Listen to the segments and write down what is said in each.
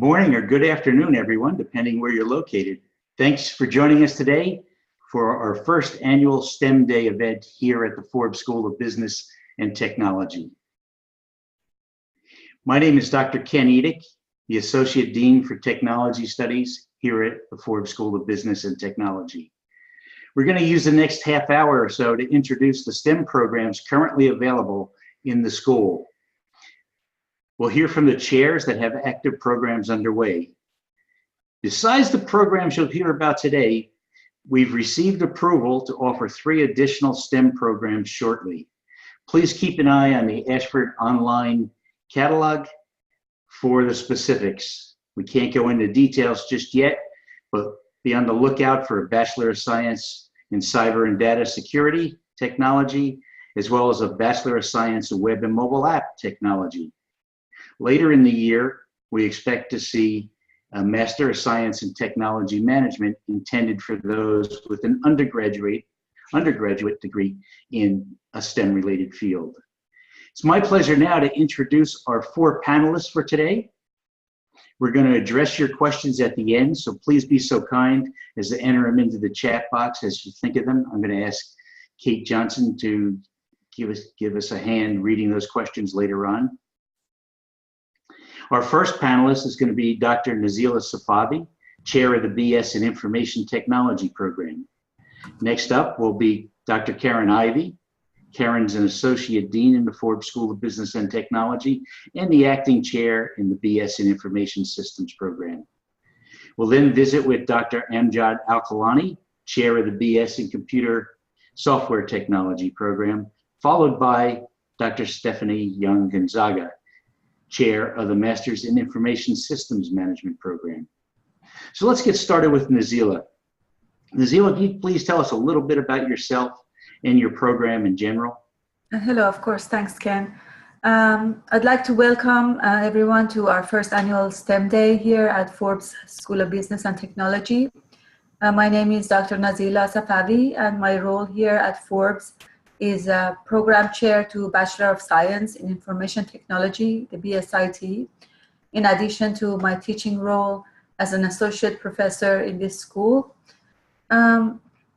morning or good afternoon, everyone, depending where you're located. Thanks for joining us today for our first annual STEM Day event here at the Forbes School of Business and Technology. My name is Dr. Ken Edick, the Associate Dean for Technology Studies here at the Forbes School of Business and Technology. We're going to use the next half hour or so to introduce the STEM programs currently available in the school. We'll hear from the chairs that have active programs underway. Besides the programs you'll hear about today, we've received approval to offer 3 additional STEM programs shortly. Please keep an eye on the Ashford online catalog for the specifics. We can't go into details just yet, but be on the lookout for a Bachelor of Science in Cyber and Data Security Technology, as well as a Bachelor of Science in Web and Mobile App Technology. Later in the year, we expect to see a Master of Science in Technology Management intended for those with an undergraduate degree in a STEM-related field. It's my pleasure now to introduce our 4 panelists for today. We're going to address your questions at the end, so please be so kind as to enter them into the chat box as you think of them. I'm going to ask Kate Johnson to give us a hand reading those questions later on. Our first panelist is going to be Dr. Nazila Safavi, Chair of the BS in Information Technology Program. Next up will be Dr. Karen Ivey. Karen's an Associate Dean in the Forbes School of Business and Technology and the Acting Chair in the BS in Information Systems Program. We'll then visit with Dr. Amjad Al-Khalani, Chair of the BS in Computer Software Technology Program, followed by Dr. Stephanie Young-Gonzaga, Chair of the Masters in Information Systems Management Program. So let's get started with Nazila. Nazila, can you please tell us a little bit about yourself and your program in general? Hello, of course. Thanks, Ken. I'd like to welcome everyone to our first annual STEM Day here at Forbes School of Business and Technology. My name is Dr. Nazila Safavi, and my role here at Forbes is Program Chair to Bachelor of Science in Information Technology, the BSIT, in addition to my teaching role as an Associate Professor in this school.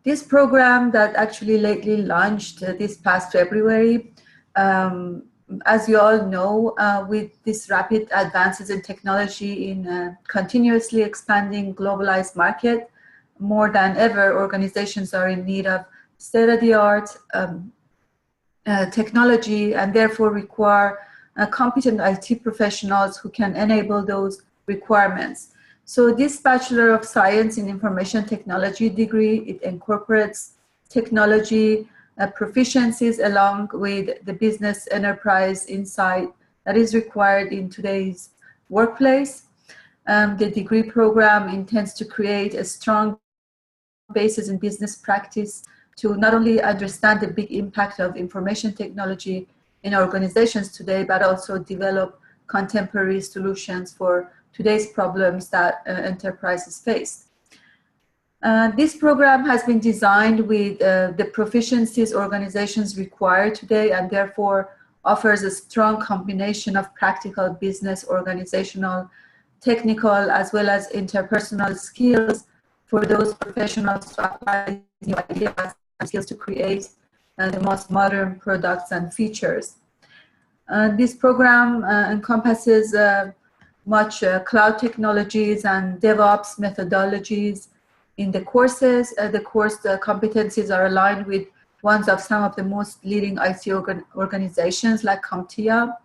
This program that actually lately launched this past February, as you all know, with these rapid advances in technology in a continuously expanding globalized market, more than ever, organizations are in need of state-of-the-art technology and therefore require competent IT professionals who can enable those requirements. So this Bachelor of Science in Information Technology degree, it incorporates technology proficiencies along with the business enterprise insight that is required in today's workplace. The degree program intends to create a strong basis in business practice to not only understand the big impact of information technology in organizations today, but also develop contemporary solutions for today's problems that enterprises face. This program has been designed with the proficiencies organizations require today and therefore offers a strong combination of practical business, organizational, technical, as well as interpersonal skills for those professionals to apply new ideas and skills to create the most modern products and features. This program encompasses much cloud technologies and DevOps methodologies in the courses. The course competencies are aligned with ones of some of the most leading IT organizations like CompTIA,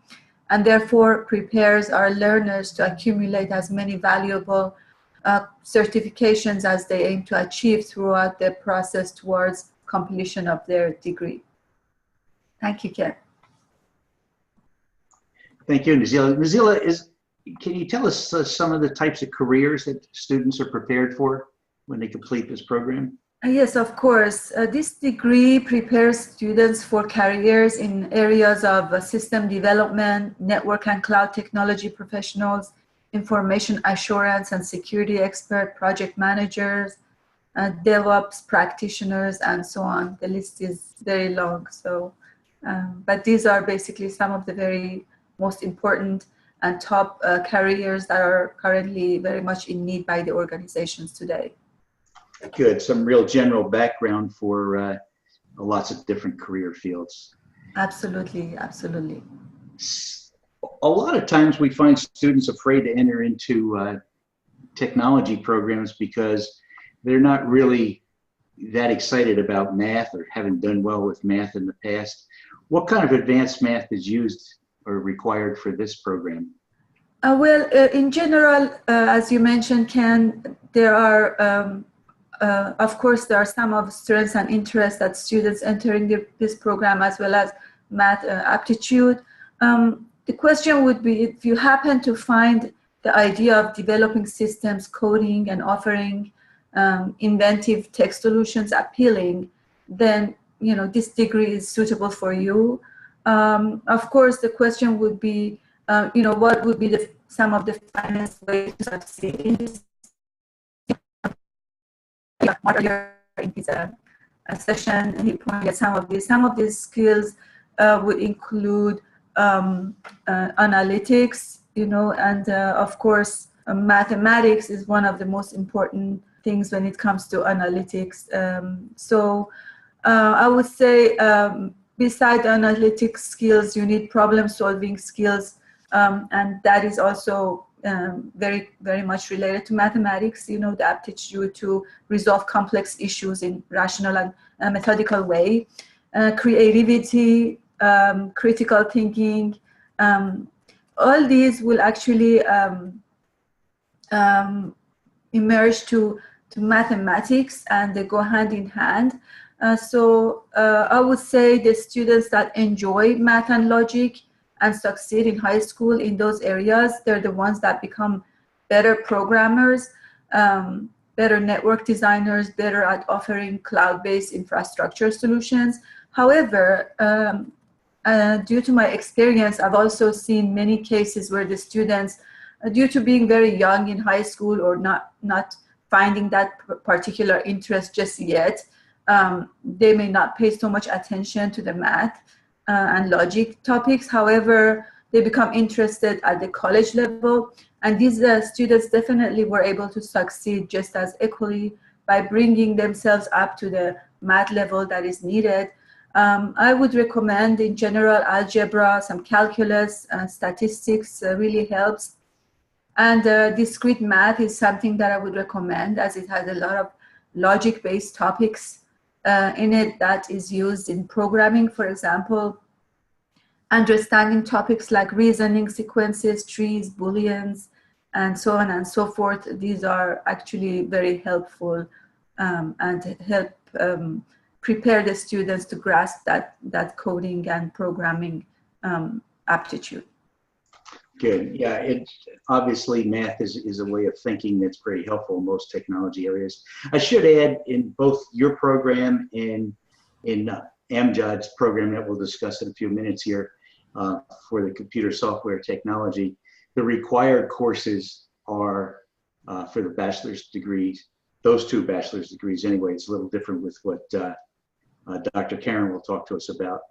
and therefore prepares our learners to accumulate as many valuable certifications as they aim to achieve throughout the process towards completion of their degree. Thank you, Ken. Thank you, Nazila. Nazila, can you tell us some of the types of careers that students are prepared for when they complete this program? Yes, of course. This degree prepares students for careers in areas of system development, network and cloud technology professionals, information assurance and security expert, project managers, DevOps practitioners, and so on. The list is very long. So, but these are basically some of the very most important and top careers that are currently very much in need by the organizations today. Good. Some real general background for lots of different career fields. Absolutely, absolutely. A lot of times we find students afraid to enter into technology programs because they're not really that excited about math or haven't done well with math in the past. What kind of advanced math is used or required for this program? Well, in general, as you mentioned, Ken, there are, of course, there are some of strengths and interests that students entering this program, as well as math aptitude. The question would be, if you happen to find the idea of developing systems, coding, and offering inventive tech solutions appealing, then this degree is suitable for you. Of course, the question would be, what would be some of the finest ways to succeed in this? In his session, he pointed at some of these. Some of these skills would include analytics, and of course, mathematics is one of the most important things when it comes to analytics. So I would say, beside analytics skills, you need problem-solving skills, and that is also very, very much related to mathematics. The aptitude to resolve complex issues in rational and methodical way, creativity, critical thinking. All these will actually emerge to mathematics, and they go hand in hand. So I would say the students that enjoy math and logic and succeed in high school in those areas, they're the ones that become better programmers, better network designers, better at offering cloud-based infrastructure solutions. However, due to my experience, I've also seen many cases where the students, due to being very young in high school or not finding that particular interest just yet, they may not pay so much attention to the math and logic topics. However, they become interested at the college level, and these students definitely were able to succeed just as equally by bringing themselves up to the math level that is needed. I would recommend, in general, algebra, some calculus, statistics really helps. And discrete math is something that I would recommend, as it has a lot of logic-based topics in it that is used in programming. For example, understanding topics like reasoning sequences, trees, booleans, and so on and so forth. These are actually very helpful and help prepare the students to grasp that coding and programming aptitude. Good. Yeah, obviously math is a way of thinking that's very helpful in most technology areas. I should add, in both your program and in Amjad's program that we'll discuss in a few minutes here for the computer software technology, the required courses are for the bachelor's degrees, those two bachelor's degrees anyway. It's a little different with what Dr. Karen will talk to us about.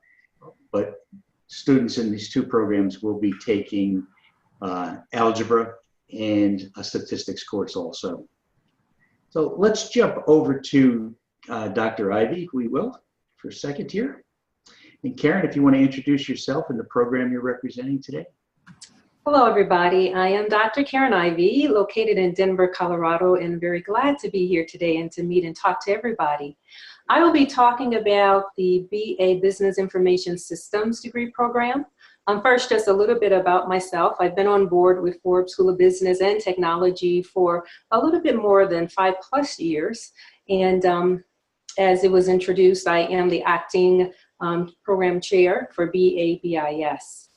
But students in these two programs will be taking algebra and a statistics course also. So let's jump over to Dr. Ivy, we will, for a second here. And Karen, if you want to introduce yourself and the program you're representing today. Hello, everybody. I am Dr. Karen Ivy, located in Denver, Colorado, and very glad to be here today and to meet and talk to everybody. I will be talking about the BA Business Information Systems degree program. First, just a little bit about myself. I've been on board with Forbes School of Business and Technology for a little bit more than 5+ years. And as it was introduced, I am the acting program chair for BA-BIS.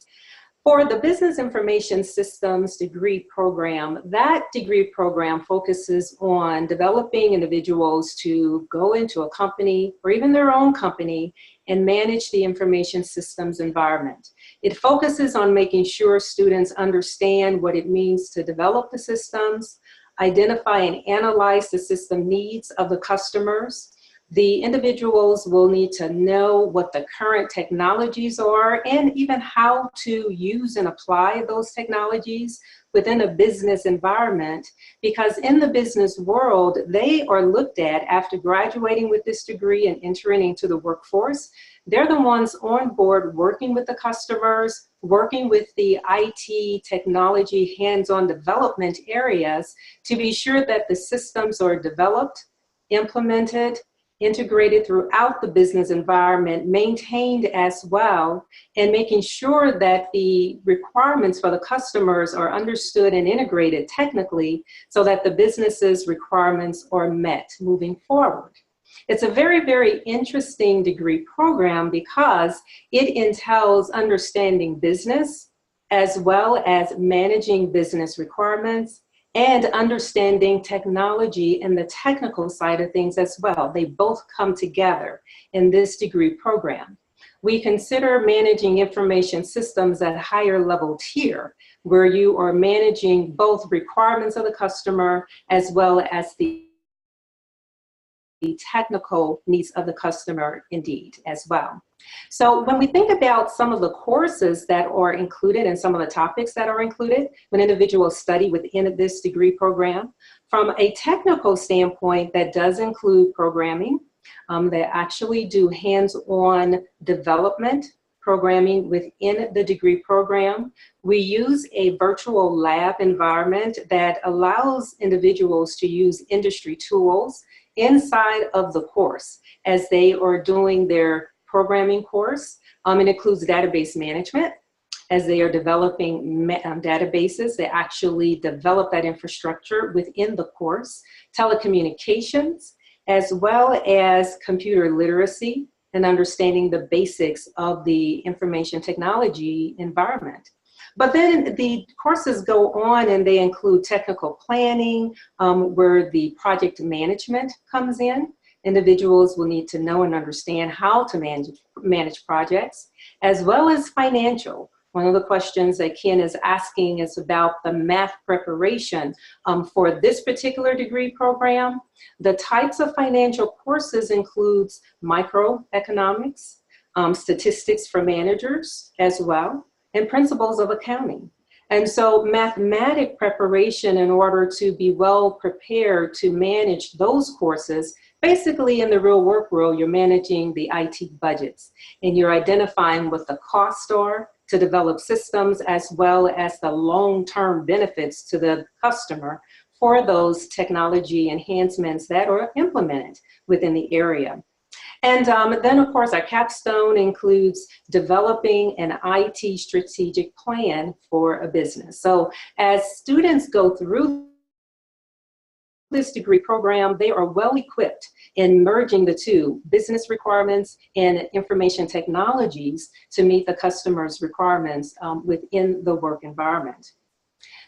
For the Business Information Systems degree program, that degree program focuses on developing individuals to go into a company or even their own company and manage the information systems environment. It focuses on making sure students understand what it means to develop the systems, identify and analyze the system needs of the customers, The individuals will need to know what the current technologies are and even how to use and apply those technologies within a business environment, because in the business world, they are looked at after graduating with this degree and entering into the workforce. They're the ones on board working with the customers, working with the IT technology hands-on development areas to be sure that the systems are developed, implemented, integrated throughout the business environment, maintained as well, and making sure that the requirements for the customers are understood and integrated technically so that the business's requirements are met moving forward. It's a very, very interesting degree program because it entails understanding business as well as managing business requirements and understanding technology and the technical side of things as well. They both come together in this degree program. We consider managing information systems at a higher level tier, where you are managing both requirements of the customer as well as the technical needs of the customer indeed as well. So when we think about some of the courses that are included and some of the topics that are included when individuals study within this degree program, from a technical standpoint, that does include programming. They actually do hands-on development programming within the degree program. We use a virtual lab environment that allows individuals to use industry tools inside of the course as they are doing their programming course. It includes database management. As they are developing databases, they actually develop that infrastructure within the course, telecommunications, as well as computer literacy and understanding the basics of the information technology environment. But then the courses go on and they include technical planning, where the project management comes in. Individuals will need to know and understand how to manage projects, as well as financial. One of the questions that Ken is asking is about the math preparation for this particular degree program. The types of financial courses includes microeconomics, statistics for managers as well, and principles of accounting. And so mathematic preparation in order to be well prepared to manage those courses, basically in the real work world, you're managing the IT budgets and you're identifying what the costs are to develop systems as well as the long-term benefits to the customer for those technology enhancements that are implemented within the area. And then, of course, our capstone includes developing an IT strategic plan for a business. So as students go through this degree program, they are well equipped in merging the two, business requirements and information technologies, to meet the customer's requirements within the work environment.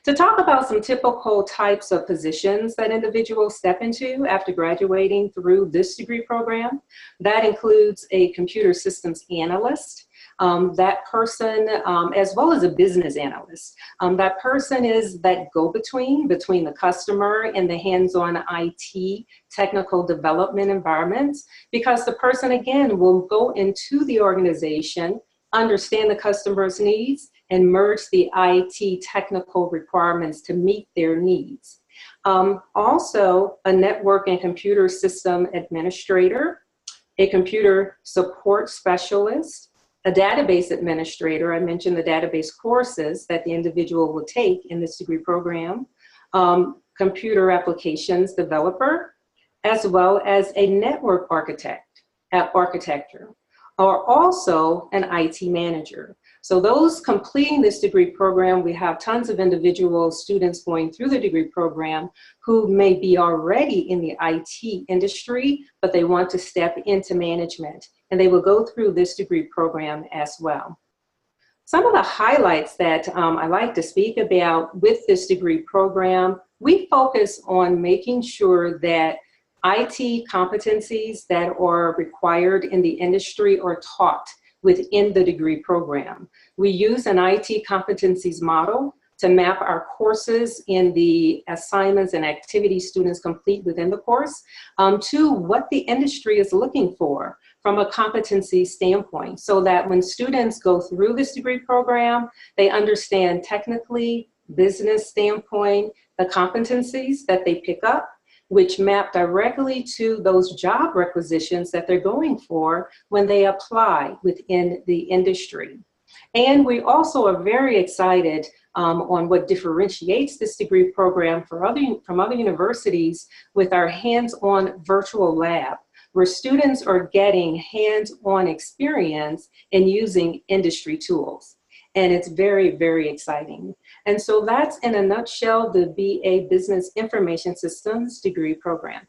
To talk about some typical types of positions that individuals step into after graduating through this degree program, that includes a computer systems analyst. That person, as well as a business analyst, that person is that go-between between the customer and the hands-on IT technical development environments, because the person, again, will go into the organization, understand the customer's needs, and merge the IT technical requirements to meet their needs. Also, a network and computer system administrator, a computer support specialist, a database administrator. I mentioned the database courses that the individual will take in this degree program, computer applications developer, as well as a network architecture, or also an IT manager. So those completing this degree program, we have tons of individuals, students going through the degree program who may be already in the IT industry, but they want to step into management, and they will go through this degree program as well. Some of the highlights that I like to speak about with this degree program, we focus on making sure that IT competencies that are required in the industry are taught within the degree program. We use an IT competencies model to map our courses in the assignments and activities students complete within the course to what the industry is looking for from a competency standpoint, so that when students go through this degree program, they understand technically, business standpoint, the competencies that they pick up, which map directly to those job requisitions that they're going for when they apply within the industry. And we also are very excited on what differentiates this degree program from other universities with our hands-on virtual lab, where students are getting hands-on experience in using industry tools. And it's very, very exciting. And so that's, in a nutshell, the BA Business Information Systems degree program.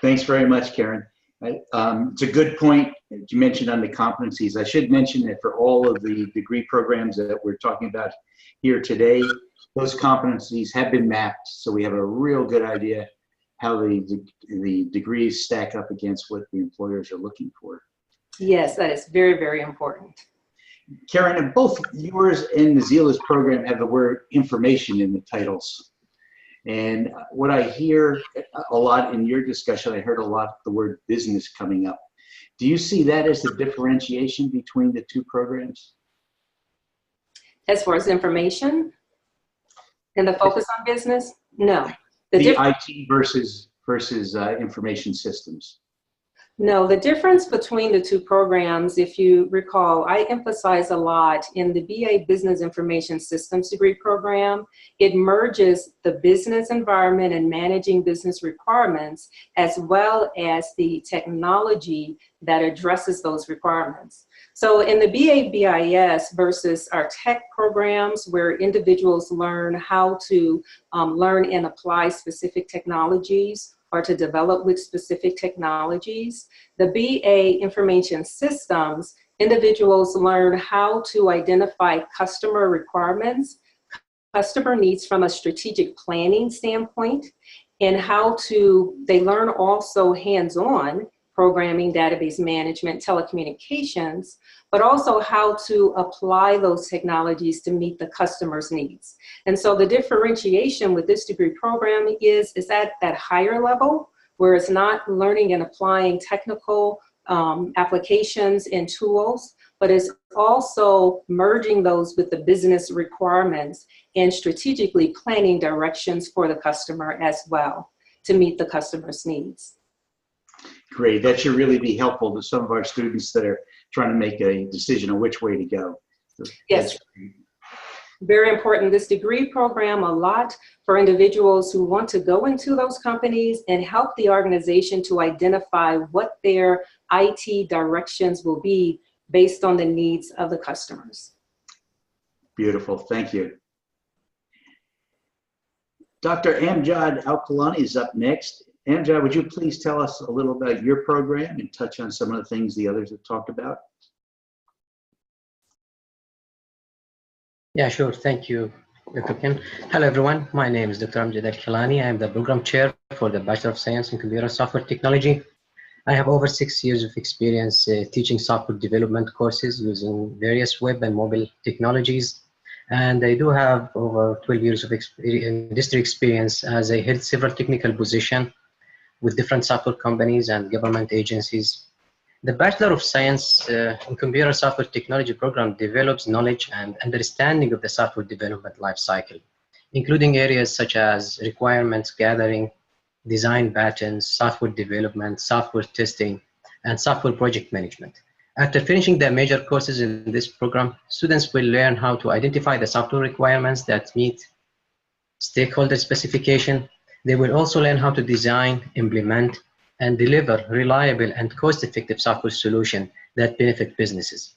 Thanks very much, Karen. It's a good point that you mentioned on the competencies. I should mention that for all of the degree programs that we're talking about here today, those competencies have been mapped, so we have a real good idea how the degrees stack up against what the employers are looking for. Yes, that is very, very important. Karen, both yours and the Zila's program have the word information in the titles. And what I hear a lot in your discussion, I heard a lot the word business coming up. Do you see that as the differentiation between the two programs? As far as information and the focus on business? No. The IT versus information systems. No, the difference between the two programs, if you recall, I emphasize a lot in the BA Business Information Systems degree program. It merges the business environment and managing business requirements, as well as the technology that addresses those requirements. So in the BA BIS versus our tech programs, where individuals learn how to learn and apply specific technologies, or to develop with specific technologies. The BA Information Systems, individuals learn how to identify customer requirements, customer needs from a strategic planning standpoint, and they learn also hands-on programming, database management, telecommunications, but also how to apply those technologies to meet the customer's needs. And so the differentiation with this degree program is at that higher level, where it's not learning and applying technical applications and tools, but it's also merging those with the business requirements and strategically planning directions for the customer as well to meet the customer's needs. Great. That should really be helpful to some of our students that are trying to make a decision on which way to go. Yes. Very important. This degree program, a lot for individuals who want to go into those companies and help the organization to identify what their IT directions will be based on the needs of the customers. Beautiful. Thank you. Dr. Amjad Al-Kulani is up next. Amjad, would you please tell us a little about your program and touch on some of the things the others have talked about? Yeah, sure. Thank you, Dr. Kim. Hello, everyone. My name is Dr. Amjad Al-Kulani. I am the program chair for the Bachelor of Science in Computer Software Technology. I have over 6 years of experience teaching software development courses using various web and mobile technologies. And I do have over 12 years of industry experience as I held several technical positions with different software companies and government agencies. The Bachelor of Science in Computer Software Technology program develops knowledge and understanding of the software development lifecycle, including areas such as requirements gathering, design patterns, software development, software testing, and software project management. After finishing the major courses in this program, students will learn how to identify the software requirements that meet stakeholder specification. They will also learn how to design, implement, and deliver reliable and cost-effective software solutions that benefit businesses.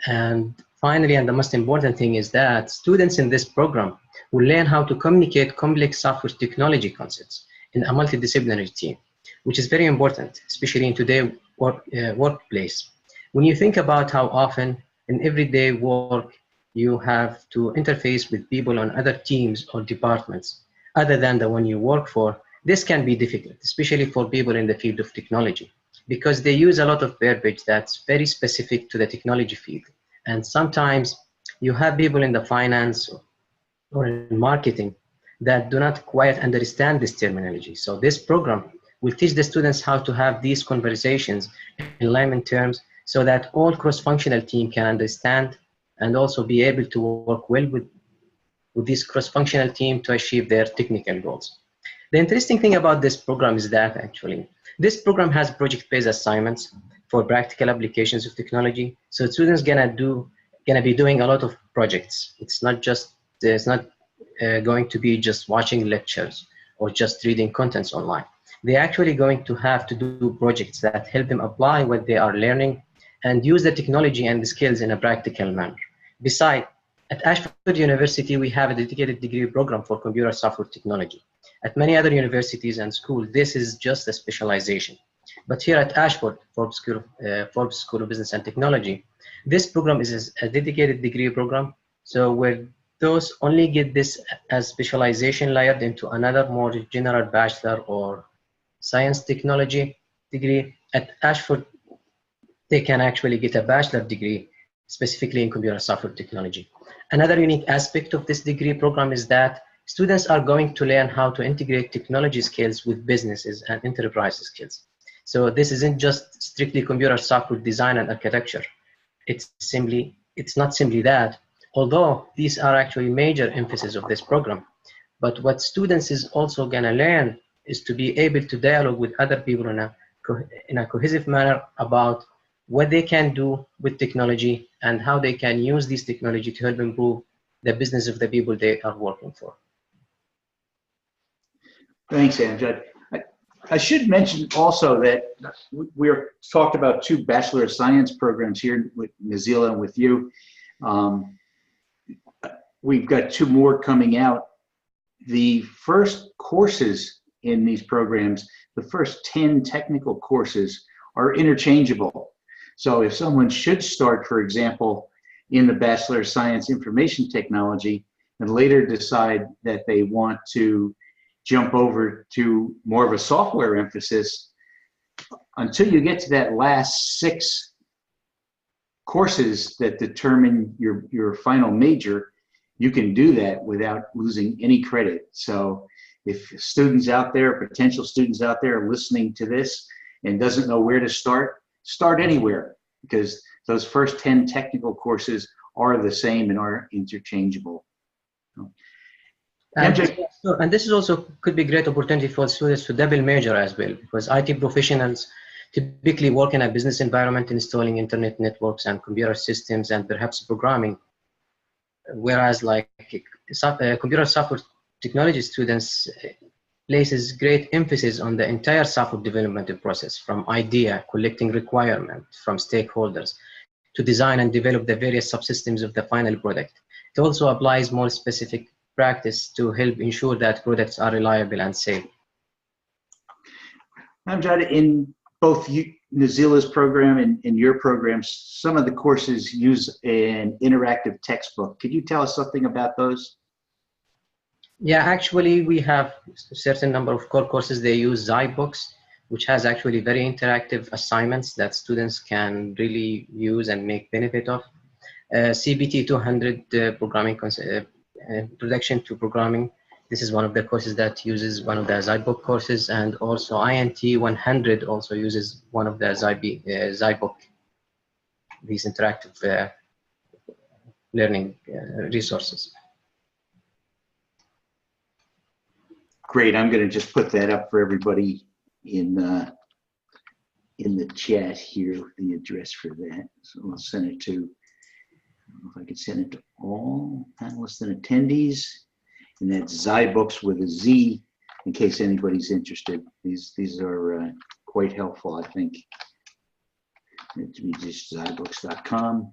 And finally, and the most important thing is that students in this program will learn how to communicate complex software technology concepts in a multidisciplinary team, which is very important, especially in today's workplace. When you think about how often in everyday work you have to interface with people on other teams or departments other than the one you work for, this can be difficult, especially for people in the field of technology, because they use a lot of verbiage that's very specific to the technology field. And sometimes you have people in the finance or in marketing that do not quite understand this terminology. So this program will teach the students how to have these conversations in layman terms so that all cross-functional team can understand and also be able to work well with this cross-functional team to achieve their technical goals. The interesting thing about this program is that actually this program has project-based assignments for practical applications of technology. So students gonna be doing a lot of projects. It's not going to be just watching lectures or just reading contents online. They're actually going to have to do projects that help them apply what they are learning and use the technology and the skills in a practical manner. Besides, at Ashford University, we have a dedicated degree program for computer software technology. At many other universities and schools, this is just a specialization. But here at Ashford, Forbes School of Business and Technology, this program is a dedicated degree program. So where those only get this as specialization layered into another more general bachelor or science technology degree, at Ashford, they can actually get a bachelor degree specifically in computer software technology. Another unique aspect of this degree program is that students are going to learn how to integrate technology skills with businesses and enterprise skills. So this isn't just strictly computer software design and architecture. It's not simply that, although these are actually major emphasis of this program. But what students is also gonna learn is to be able to dialogue with other people in a cohesive manner about what they can do with technology and how they can use this technology to help improve the business of the people they are working for. Thanks, Amjad. I should mention also that we're talked about 2 Bachelor of Science programs here with Nazila and with you. We've got 2 more coming out. The first courses in these programs, the first 10 technical courses are interchangeable. So if someone should start, for example, in the Bachelor of Science Information Technology and later decide that they want to jump over to more of a software emphasis, until you get to that last 6 courses that determine your final major, you can do that without losing any credit. So if students out there, potential students out there are listening to this and doesn't know where to start anywhere, because those first 10 technical courses are the same and are interchangeable. And this is also could be a great opportunity for students to double major as well, because IT professionals typically work in a business environment installing internet networks and computer systems and perhaps programming, whereas like computer software technology students places great emphasis on the entire software development process, from idea, collecting requirements from stakeholders, to design and develop the various subsystems of the final product. It also applies more specific practice to help ensure that products are reliable and safe. Amjad, in both Nazila's program and in your programs, some of the courses use an interactive textbook. Could you tell us something about those? Yeah, actually, we have a certain number of core courses. They use zyBooks, which has actually very interactive assignments that students can really use and make benefit of. CBT 200 programming Introduction to Programming. This is one of the courses that uses one of the zyBook courses, and also INT 100 also uses one of the zyBook, these interactive learning resources. Great. I'm going to just put that up for everybody in the chat here, the address for that. So I'll send it to, I don't know if I can send it to all panelists and attendees. And that's zyBooks with a Z, in case anybody's interested. These are quite helpful, I think. It's just zybooks.com.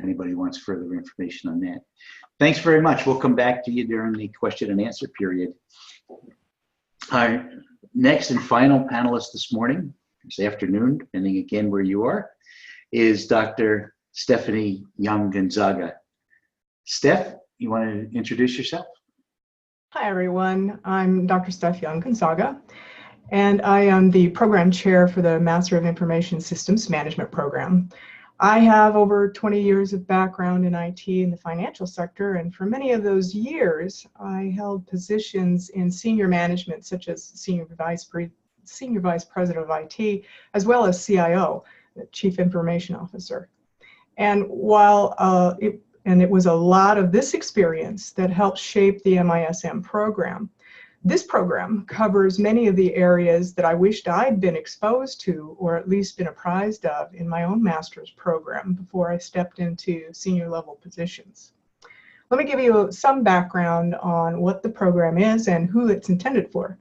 Anybody wants further information on that. Thanks very much. We'll come back to you during the question and answer period. Our next and final panelist this morning, this afternoon, depending again where you are, is Dr. Stephanie Young-Gonzaga. Steph, you want to introduce yourself? Hi, everyone. I'm Dr. Steph Young-Gonzaga, and I am the program chair for the Master of Information Systems Management program. I have over 20 years of background in IT in the financial sector, and for many of those years, I held positions in senior management, such as Senior Vice President of IT, as well as CIO, the Chief Information Officer. And while it was a lot of this experience that helped shape the MISM program. This program covers many of the areas that I wished I'd been exposed to, or at least been apprised of, in my own master's program before I stepped into senior level positions. Let me give you some background on what the program is and who it's intended for.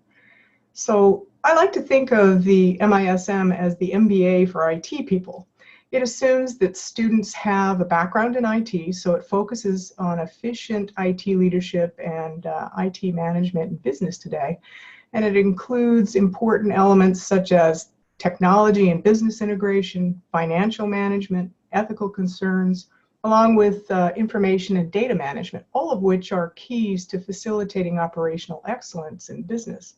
So I like to think of the MISM as the MBA for IT people. It assumes that students have a background in IT, so it focuses on efficient IT leadership and IT management in business today. And it includes important elements such as technology and business integration, financial management, ethical concerns, along with information and data management, all of which are keys to facilitating operational excellence in business.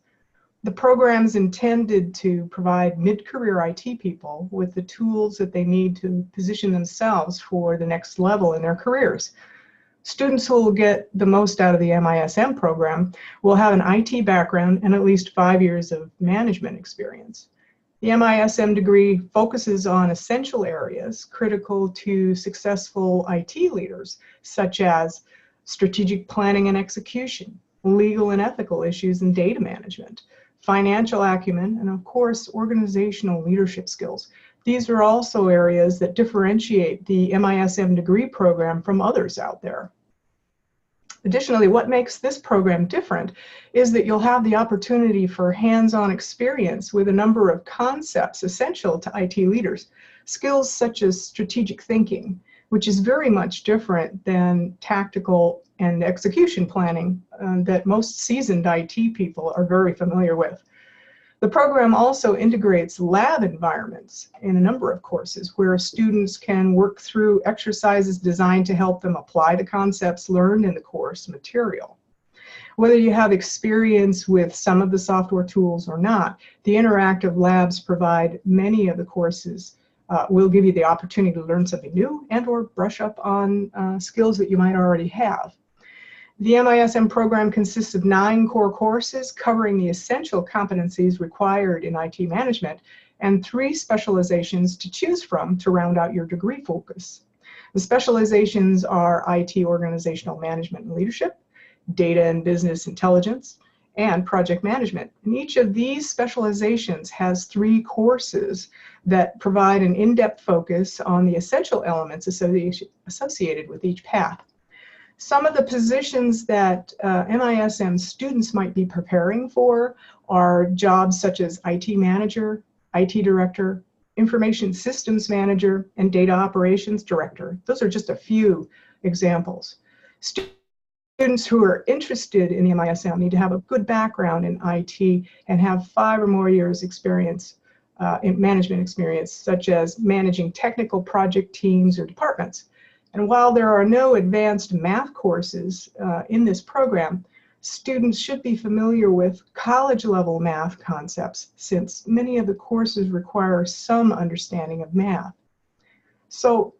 The program is intended to provide mid-career IT people with the tools that they need to position themselves for the next level in their careers. Students who will get the most out of the MISM program will have an IT background and at least 5 years of management experience. The MISM degree focuses on essential areas critical to successful IT leaders, such as strategic planning and execution, legal and ethical issues and data management, financial acumen, and of course, organizational leadership skills. These are also areas that differentiate the MISM degree program from others out there. Additionally, what makes this program different is that you'll have the opportunity for hands-on experience with a number of concepts essential to IT leaders. Skills such as strategic thinking, which is very much different than tactical and execution planning that most seasoned IT people are very familiar with. The program also integrates lab environments in a number of courses where students can work through exercises designed to help them apply the concepts learned in the course material. Whether you have experience with some of the software tools or not, the interactive labs provide many of the courses will give you the opportunity to learn something new and or brush up on skills that you might already have. The MISM program consists of 9 core courses covering the essential competencies required in IT management and 3 specializations to choose from to round out your degree focus. The specializations are IT organizational management and leadership, data and business intelligence, and project management. And each of these specializations has 3 courses that provide an in-depth focus on the essential elements associated with each path. Some of the positions that MISM students might be preparing for are jobs such as IT manager, IT director, information systems manager, and data operations director. Those are just a few examples. Students who are interested in the MISM need to have a good background in IT and have 5 or more years experience in management experience, such as managing technical project teams or departments. And while there are no advanced math courses in this program, students should be familiar with college-level math concepts, since many of the courses require some understanding of math. So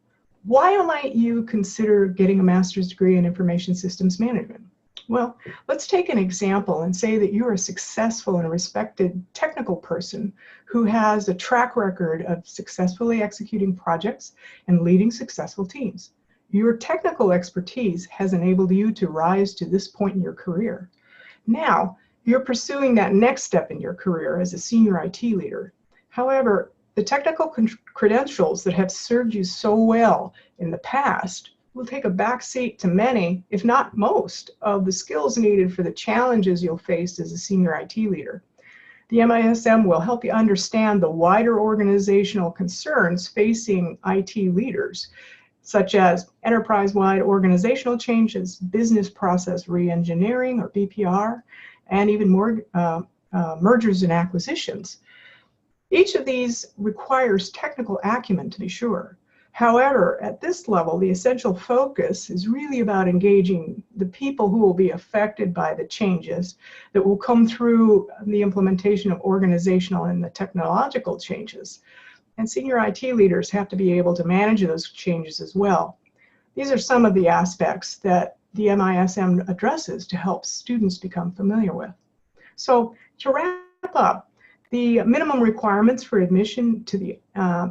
why might you consider getting a master's degree in information systems management? Well, let's take an example and say that you're a successful and respected technical person who has a track record of successfully executing projects and leading successful teams. Your technical expertise has enabled you to rise to this point in your career. Now, you're pursuing that next step in your career as a senior IT leader. However, the technical credentials that have served you so well in the past will take a back seat to many, if not most, of the skills needed for the challenges you'll face as a senior IT leader. The MISM will help you understand the wider organizational concerns facing IT leaders, such as enterprise-wide organizational changes, business process re-engineering, or BPR, and even more mergers and acquisitions. Each of these requires technical acumen, to be sure. However, at this level, the essential focus is really about engaging the people who will be affected by the changes that will come through the implementation of organizational and the technological changes. And senior IT leaders have to be able to manage those changes as well. These are some of the aspects that the MISM addresses to help students become familiar with. So to wrap up, the minimum requirements for admission to the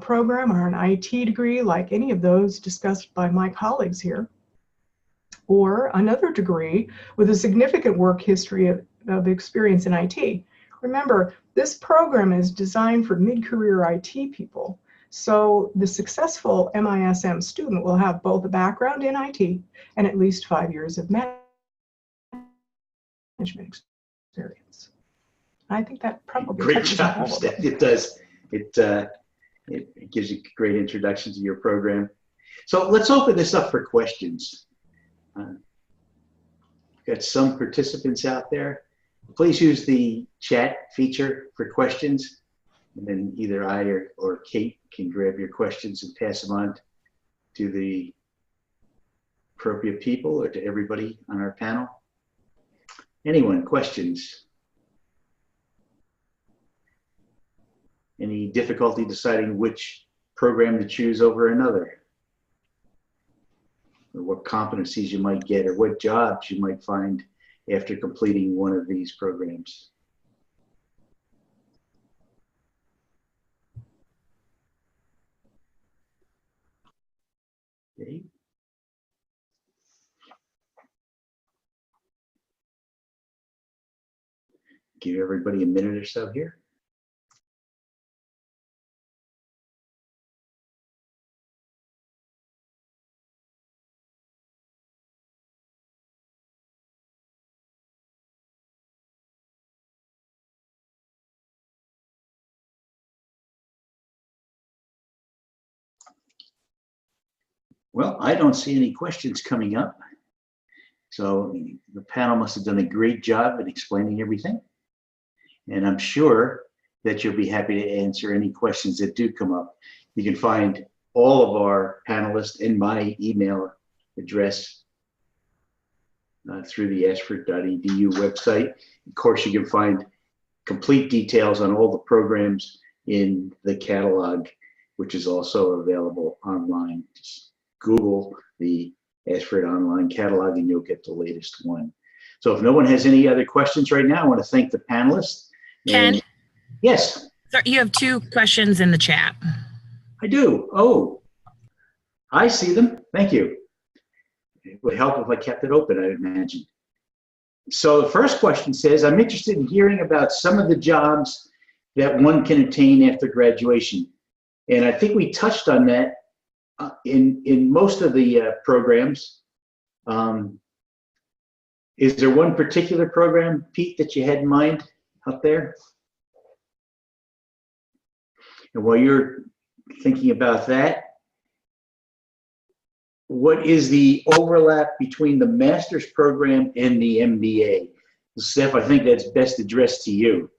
program are an IT degree like any of those discussed by my colleagues here, or another degree with a significant work history of experience in IT. Remember, this program is designed for mid-career IT people, so the successful MISM student will have both a background in IT and at least 5 years of management experience. I think that probably great touches on all job, of them. Steph. It does. It gives you a great introduction to your program. So let's open this up for questions. Got some participants out there. Please use the chat feature for questions, and then either I or Kate can grab your questions and pass them on to the appropriate people or to everybody on our panel. Anyone, questions? Any difficulty deciding which program to choose over another? Or what competencies you might get, or what jobs you might find after completing one of these programs? Okay. Give everybody a minute or so here. Well, I don't see any questions coming up. So the panel must have done a great job at explaining everything. And I'm sure that you'll be happy to answer any questions that do come up. You can find all of our panelists in my email address through the ashford.edu website. Of course, you can find complete details on all the programs in the catalog, which is also available online. Just Google the Ashford Online Catalog and you'll get the latest one. So if no one has any other questions right now, I want to thank the panelists. Ken? Yes. So you have 2 questions in the chat. I do. Oh, I see them. Thank you. It would help if I kept it open, I imagine. So the first question says, I'm interested in hearing about some of the jobs that one can attain after graduation. And I think we touched on that in most of the programs. Is there one particular program, Pete, that you had in mind up there? And while you're thinking about that, what is the overlap between the master's program and the MBA? Steph, I think that's best addressed to you.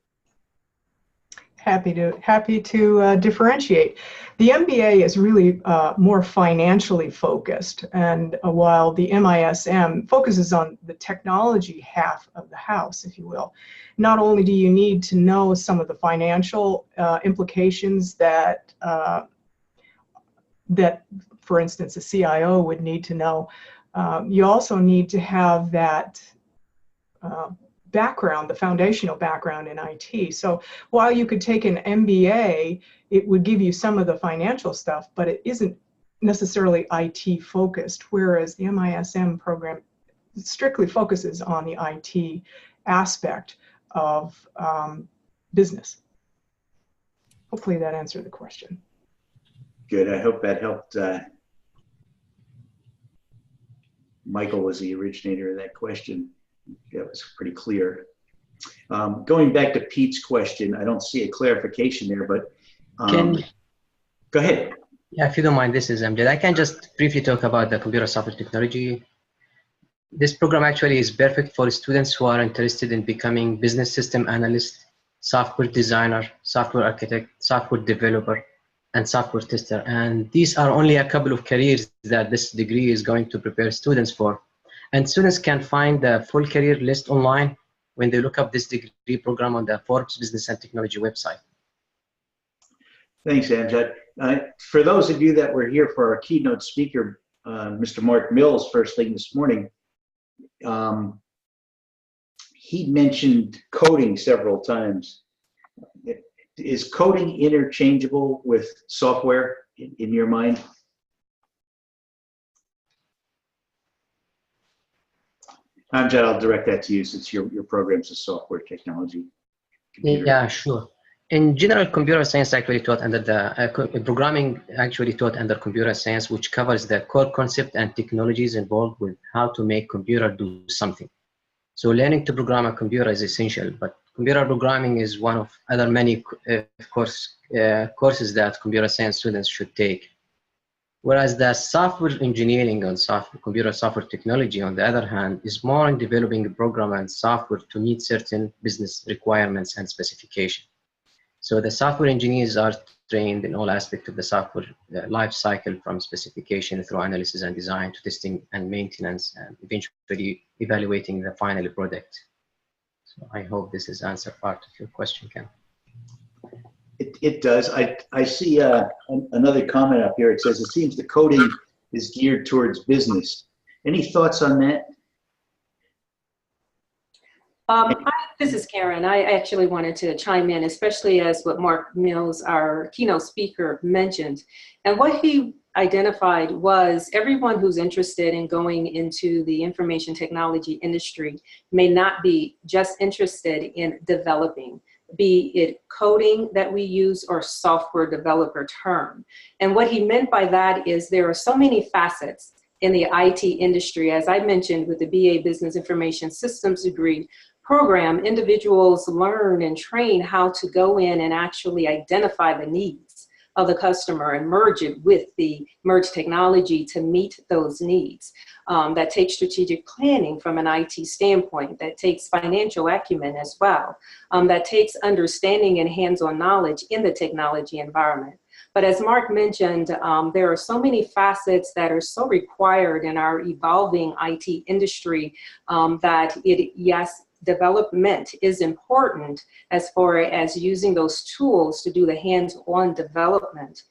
Happy to differentiate. The MBA is really more financially focused, and while the MISM focuses on the technology half of the house, if you will. Not only do you need to know some of the financial implications that for instance, a CIO would need to know, you also need to have that background, the foundational background in IT. So while you could take an MBA, it would give you some of the financial stuff, but it isn't necessarily IT focused, whereas the MISM program strictly focuses on the IT aspect of business. Hopefully that answered the question. Good. I hope that helped. Michael was the originator of that question. That was pretty clear. Going back to Pete's question, I don't see a clarification there, but go ahead. Yeah, if you don't mind, this is Amjad. I can just briefly talk about the computer software technology. This program actually is perfect for students who are interested in becoming business system analyst, software designer, software architect, software developer, and software tester. And these are only a couple of careers that this degree is going to prepare students for. And students can find the full career list online when they look up this degree program on the Forbes Business and Technology website. Thanks, Amjad. For those of you that were here for our keynote speaker, Mr. Mark Mills, first thing this morning, he mentioned coding several times. Is coding interchangeable with software in your mind? Amjad, I'll direct that to you since your program's a software technology. Computer. Yeah, sure. In general, computer science actually taught under the programming actually taught under computer science, which covers the core concept and technologies involved with how to make computer do something. So learning to program a computer is essential, but computer programming is one of other many courses that computer science students should take. Whereas the software engineering and computer software technology, on the other hand, is more in developing a program and software to meet certain business requirements and specifications. So the software engineers are trained in all aspects of the software life cycle, from specification through analysis and design to testing and maintenance, and eventually evaluating the final product. So I hope this has answered part of your question, Ken. It does. I see another comment up here. It says, it seems the coding is geared towards business. Any thoughts on that? This is Karen. I actually wanted to chime in, especially as what Mark Mills, our keynote speaker, mentioned. And what he identified was everyone who's interested in going into the information technology industry may not be just interested in developing, be it coding that we use or software developer term. And what he meant by that is there are so many facets in the IT industry. As I mentioned, with the BA Business Information Systems degree program, individuals learn and train how to go in and actually identify the needs of the customer and merge it with the merge technology to meet those needs. That takes strategic planning from an IT standpoint, that takes financial acumen as well, that takes understanding and hands-on knowledge in the technology environment. But as Mark mentioned, there are so many facets that are so required in our evolving IT industry that yes, development is important as far as using those tools to do the hands-on development,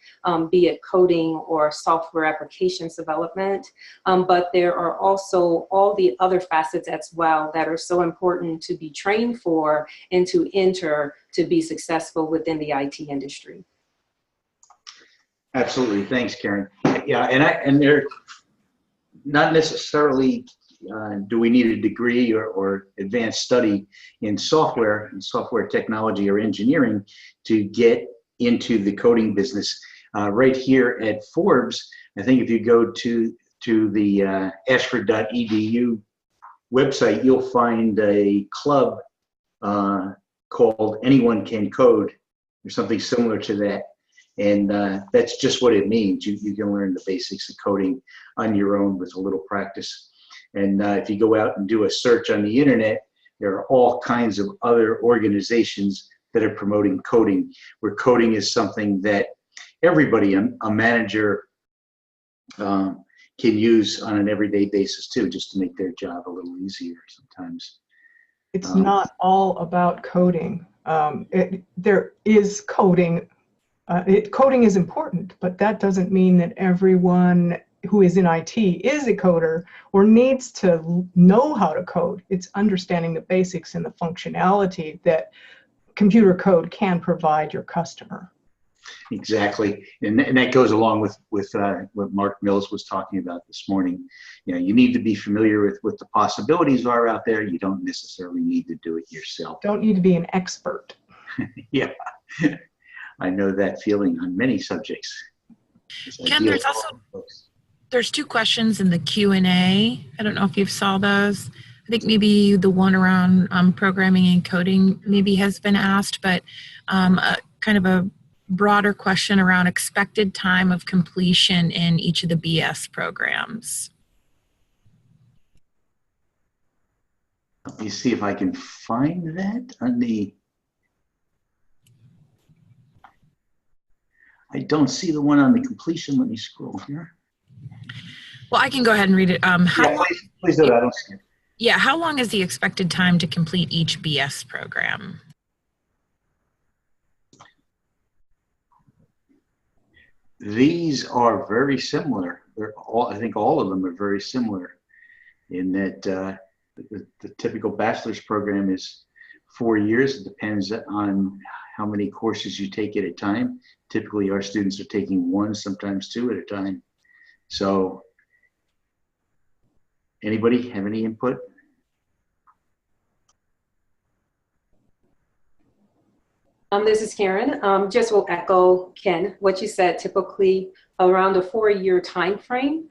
be it coding or software applications development. But there are also all the other facets as well that are so important to be trained for and to enter to be successful within the IT industry. Absolutely. Thanks, Karen. Yeah, and they're not necessarily do we need a degree or advanced study in software and software technology or engineering to get into the coding business. Right here at Forbes, I think if you go to the ashford.edu website, you'll find a club called Anyone Can Code or something similar to that. And that's just what it means. You can learn the basics of coding on your own with a little practice. And if you go out and do a search on the internet, there are all kinds of other organizations that are promoting coding, where coding is something that everybody, a manager, can use on an everyday basis too, just to make their job a little easier sometimes. It's not all about coding. There is coding. Coding is important, but that doesn't mean that everyone who is in IT is a coder or needs to know how to code. It's understanding the basics and the functionality that computer code can provide your customer. Exactly, and that goes along with what Mark Mills was talking about this morning. You know, you need to be familiar with what the possibilities are out there. You don't necessarily need to do it yourself. Don't need to be an expert. Yeah, I know that feeling on many subjects. Ken, there's two questions in the Q&A. I don't know if you saw those. I think maybe the one around programming and coding maybe has been asked, but kind of a broader question around expected time of completion in each of the BS programs. Let me see if I can find that on the... I don't see the one on the completion. Let me scroll here. Well, I can go ahead and read it. Yeah, please do that. I don't see it. Yeah, how long is the expected time to complete each BS program? these are very similar. I think all of them are very similar in that the typical bachelor's program is 4 years. It depends on how many courses you take at a time. Typically, our students are taking one, sometimes two at a time. So, anybody have any input? This is Karen. Just will echo, Ken, what you said, typically around a 4-year time frame.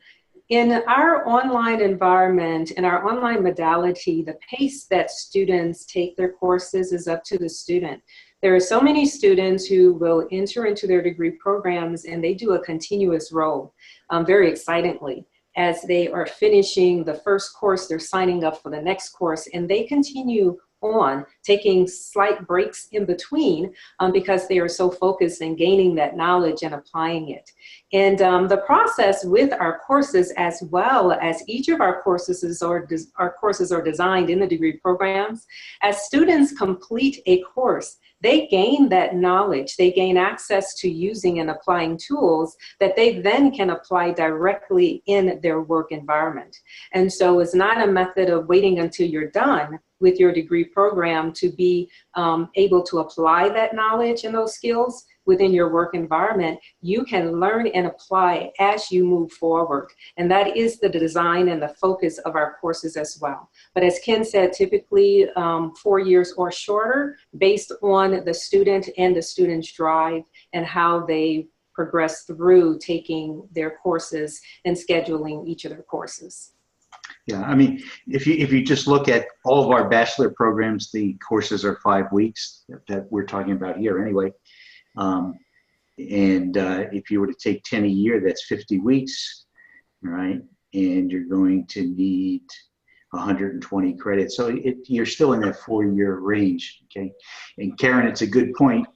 In our online environment, in our online modality, the pace that students take their courses is up to the student. There are so many students who will enter into their degree programs and they do a continuous roll very excitingly. As they are finishing the first course, they're signing up for the next course, and they continue on, taking slight breaks in between because they are so focused in gaining that knowledge and applying it. And the process with our courses, as well as each of our courses are designed in the degree programs. As students complete a course, they gain that knowledge, they gain access to using and applying tools that they then can apply directly in their work environment. And so it's not a method of waiting until you're done with your degree program to be able to apply that knowledge and those skills within your work environment. You can learn and apply as you move forward. And that is the design and the focus of our courses as well. But as Ken said, typically 4 years or shorter, based on the student and the student's drive and how they progress through taking their courses and scheduling each of their courses. Yeah, I mean, if you just look at all of our bachelor programs, the courses are 5 weeks that we're talking about here anyway. If you were to take 10 a year, that's 50 weeks, right? And you're going to need 120 credits. So you're still in that 4-year range, okay? And Karen, it's a good point.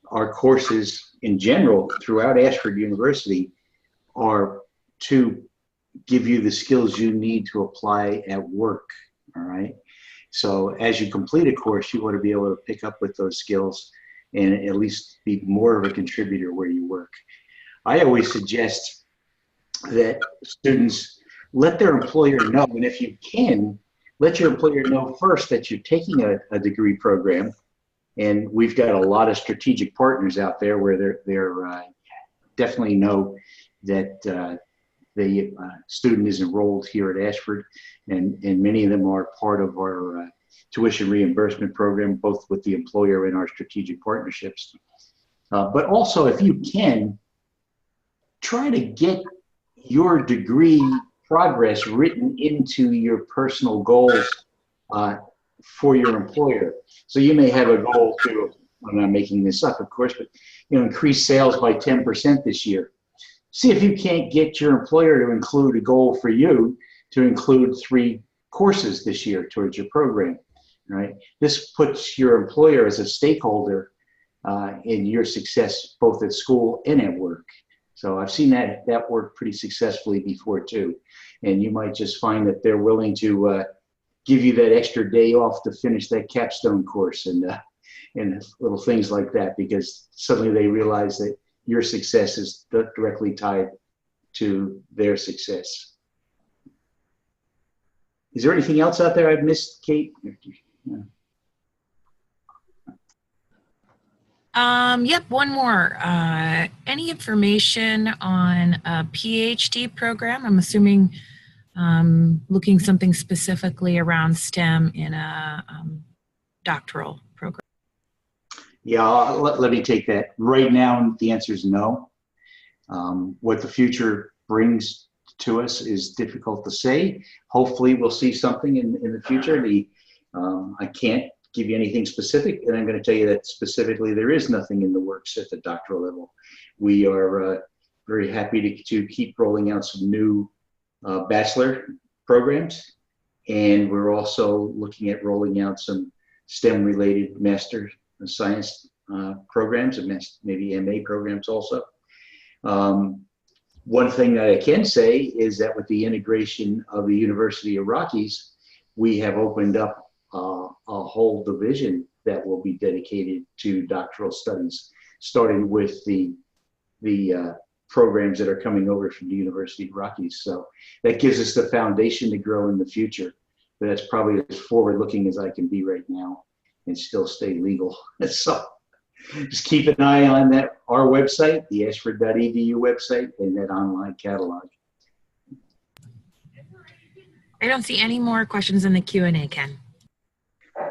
Our courses in general throughout Ashford University are to give you the skills you need to apply at work, all right? So as you complete a course, you want to be able to pick up with those skills and at least be more of a contributor where you work. I always suggest that students let their employer know, and if you can, let your employer know first that you're taking a degree program. And we've got a lot of strategic partners out there where they're definitely know that the student is enrolled here at Ashford, and many of them are part of our tuition reimbursement program, both with the employer and our strategic partnerships. But also, if you can, try to get your degree progress written into your personal goals for your employer. So you may have a goal to, I'm not making this up, of course, but increase sales by 10% this year. See if you can't get your employer to include a goal for you to include 3 courses this year towards your program, right? This puts your employer as a stakeholder in your success, both at school and at work. So I've seen that work pretty successfully before too. And you might just find that they're willing to give you that extra day off to finish that capstone course and little things like that, because suddenly they realize that your success is directly tied to their success. Is there anything else out there I've missed, Kate? Yep, one more. Any information on a PhD program? I'm assuming looking something specifically around STEM in a doctoral program. Yeah, let me take that. Right now, the answer is no. What the future brings to us is difficult to say. Hopefully, we'll see something in the future. I can't give you anything specific, and I'm going to tell you that specifically there is nothing in the works at the doctoral level. We are very happy to keep rolling out some new bachelor programs, and we're also looking at rolling out some STEM-related master science programs and maybe MA programs also. One thing that I can say is that with the integration of the University of Rockies, we have opened up a whole division that will be dedicated to doctoral studies, starting with the programs that are coming over from the University of Rockies. So that gives us the foundation to grow in the future. But that's probably as forward-looking as I can be right now and still stay legal. So just keep an eye on our website, the ashford.edu website, and that online catalog. I don't see any more questions in the Q&A, Ken.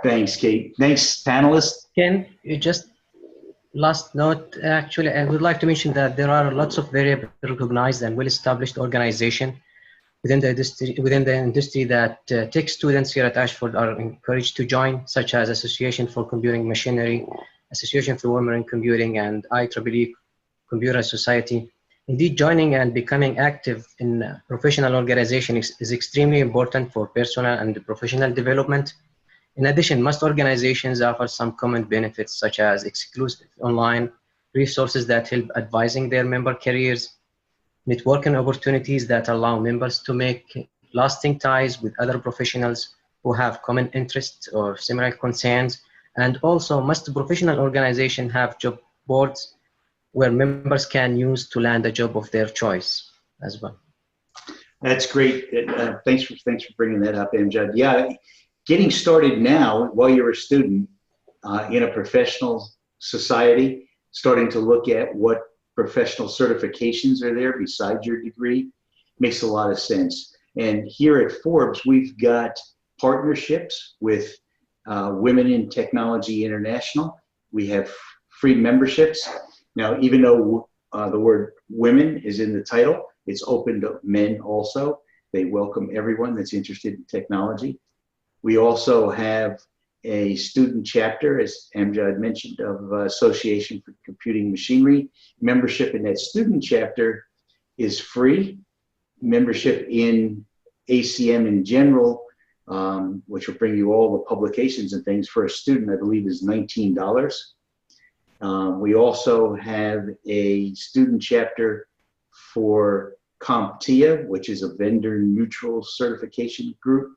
Thanks, Kate. Thanks, panelists. Ken, you just last note, actually, I would like to mention that there are lots of very recognized and well-established organizations within the industry that tech students here at Ashford are encouraged to join, such as Association for Computing Machinery, Association for Women in Computing, and IEEE Computer Society. Indeed, joining and becoming active in professional organization is extremely important for personal and professional development. In addition, most organizations offer some common benefits, such as exclusive online resources that help advising their member careers, networking opportunities that allow members to make lasting ties with other professionals who have common interests or similar concerns. And also, most professional organizations have job boards where members can use to land a job of their choice as well. That's great. Thanks for bringing that up, Amjad. Yeah, getting started now while you're a student in a professional society, starting to look at what professional certifications are there besides your degree makes a lot of sense. And here at Forbes, we've got partnerships with Women in Technology International. We have free memberships. Now, even though the word women is in the title, it's open to men also. They welcome everyone that's interested in technology. We also have a student chapter, as Amjad mentioned, of Association for Computing Machinery. Membership in that student chapter is free. Membership in ACM in general, which will bring you all the publications and things for a student, I believe is $19. We also have a student chapter for CompTIA, which is a vendor neutral certification group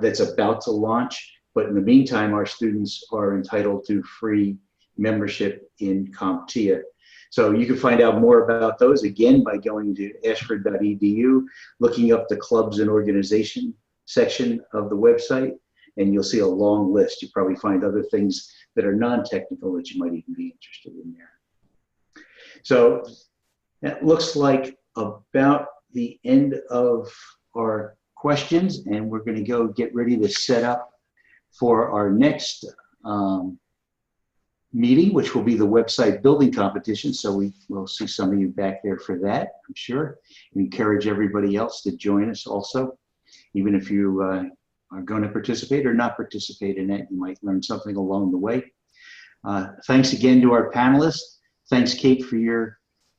that's about to launch. But in the meantime, our students are entitled to free membership in CompTIA. So you can find out more about those, again, by going to ashford.edu, looking up the clubs and organization section of the website, and you'll see a long list. You'll probably find other things that are non-technical that you might even be interested in there. So that looks like about the end of our questions, and we're going to go get ready to set up for our next meeting, which will be the website building competition. So we will see some of you back there for that, I'm sure. We encourage everybody else to join us also, even if you are going to participate or not participate in it. You might learn something along the way. Thanks again to our panelists. Thanks, Kate, for your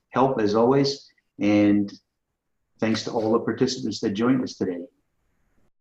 help as always. And thanks to all the participants that joined us today.